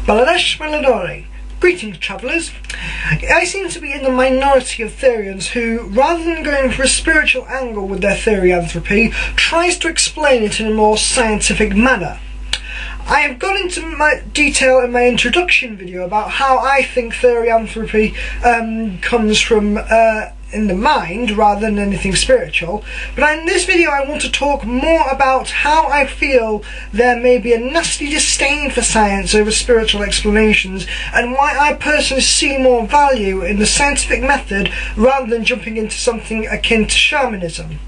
Baladesh Meladori. Greetings, travellers. I seem to be in the minority of Therians who, rather than going for a spiritual angle with their Therianthropy, tries to explain it in a more scientific manner. I have gone into detail in my introduction video about how I think Therianthropy comes from in the mind rather than anything spiritual, but in this video I want to talk more about how I feel there may be a nasty disdain for science over spiritual explanations, and why I personally see more value in the scientific method rather than jumping into something akin to shamanism.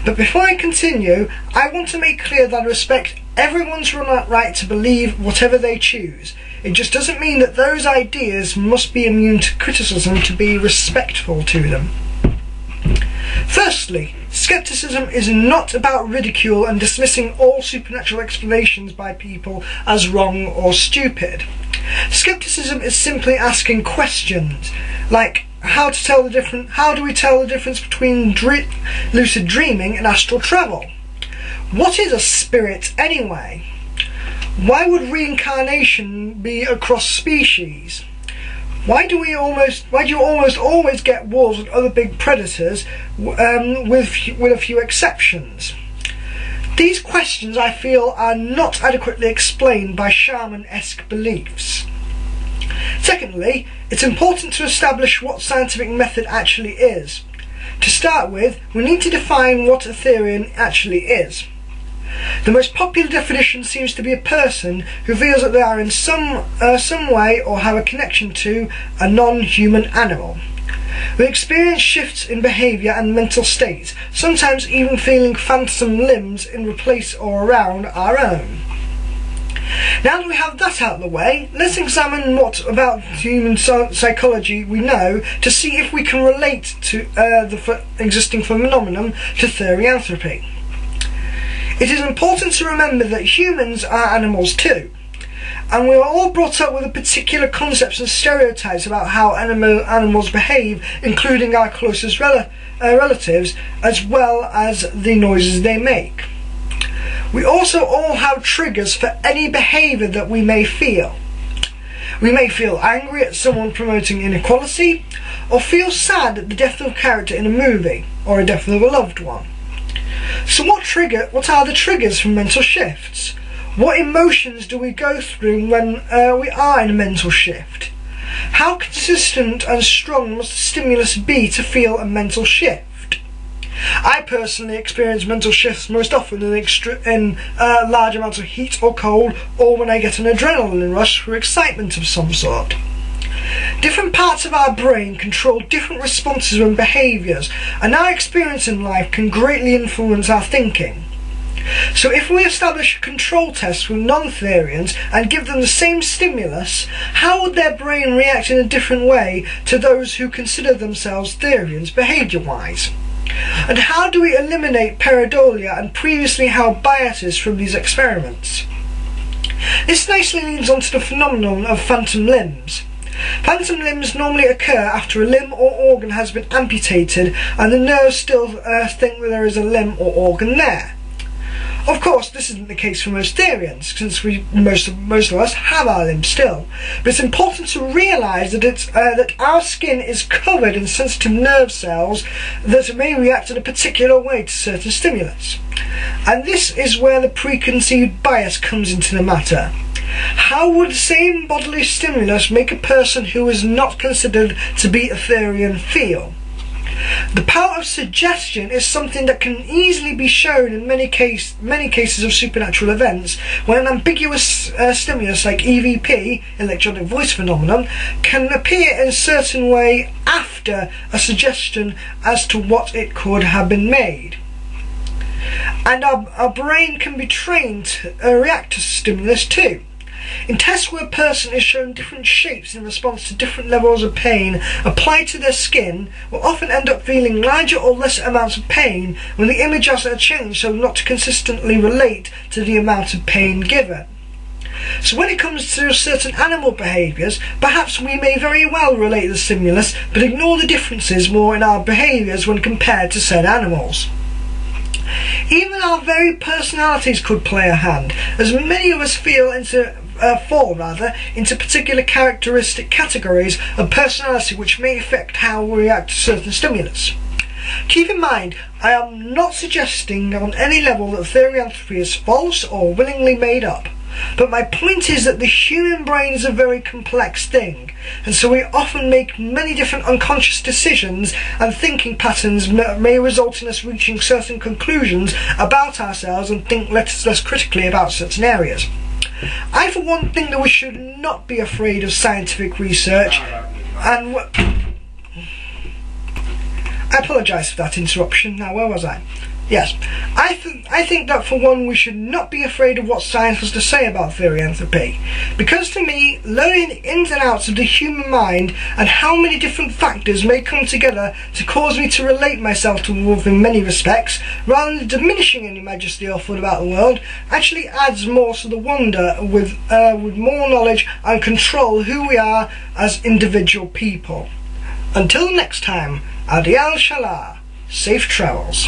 But before I continue, I want to make clear that I respect everyone's right to believe whatever they choose. It just doesn't mean that those ideas must be immune to criticism to be respectful to them. Firstly, skepticism is not about ridicule and dismissing all supernatural explanations by people as wrong or stupid. Skepticism is simply asking questions like, how do we tell the difference between lucid dreaming and astral travel? What is a spirit anyway? Why would reincarnation be across species? Why do you almost always get wars with other big predators, with a few exceptions? These questions, I feel, are not adequately explained by shaman-esque beliefs. Secondly, it's important to establish what scientific method actually is. To start with, we need to define what a Therian actually is. The most popular definition seems to be a person who feels that they are in some way or have a connection to a non-human animal. We experience shifts in behaviour and mental states, sometimes even feeling phantom limbs in place or around our own. Now that we have that out of the way, let's examine what about human psychology we know to see if we can relate to the existing phenomenon to Therianthropy. It is important to remember that humans are animals too, and we are all brought up with particular concepts and stereotypes about how animals behave, including our closest relatives, as well as the noises they make. We also all have triggers for any behaviour that we may feel. We may feel angry at someone promoting inequality, or feel sad at the death of a character in a movie, or a death of a loved one. So what are the triggers for mental shifts? What emotions do we go through when we are in a mental shift? How consistent and strong must the stimulus be to feel a mental shift? I personally experience mental shifts most often in large amounts of heat or cold, or when I get an adrenaline rush for excitement of some sort. Different parts of our brain control different responses and behaviours, and our experience in life can greatly influence our thinking. So if we establish a control test with non-Therians and give them the same stimulus, how would their brain react in a different way to those who consider themselves Therians behaviour-wise? And how do we eliminate pareidolia and previously held biases from these experiments? This nicely leads on to the phenomenon of phantom limbs. Phantom limbs normally occur after a limb or organ has been amputated and the nerves still think that there is a limb or organ there. Of course, this isn't the case for most Therians, since most of us have our limbs still. But it's important to realise that our skin is covered in sensitive nerve cells that may react in a particular way to certain stimulus. And this is where the preconceived bias comes into the matter. How would the same bodily stimulus make a person who is not considered to be a Therian feel? The power of suggestion is something that can easily be shown in many cases of supernatural events, when an ambiguous stimulus like EVP, electronic voice phenomenon, can appear in a certain way after a suggestion as to what it could have been made. And our brain can be trained to react to stimulus too. In tests where a person is shown different shapes in response to different levels of pain applied to their skin, will often end up feeling larger or lesser amounts of pain when the images are changed so not to consistently relate to the amount of pain given. So when it comes to certain animal behaviours, perhaps we may very well relate the stimulus but ignore the differences more in our behaviours when compared to said animals. Even our very personalities could play a hand, as many of us fall into fall into particular characteristic categories of personality which may affect how we react to certain stimulus. Keep in mind, I am not suggesting on any level that therianthropy is false or willingly made up, but my point is that the human brain is a very complex thing, and so we often make many different unconscious decisions, and thinking patterns may result in us reaching certain conclusions about ourselves and think less critically about certain areas. I for one think that we should not be afraid of scientific research, and I apologise for that interruption. Now, where was I? Yes, I think that for one we should not be afraid of what science has to say about therianthropy, because to me, learning the ins and outs of the human mind and how many different factors may come together to cause me to relate myself to the world in many respects, rather than diminishing any majesty or fun about the world, actually adds more to the wonder with more knowledge and control who we are as individual people. Until next time, Adial Shalah, safe travels.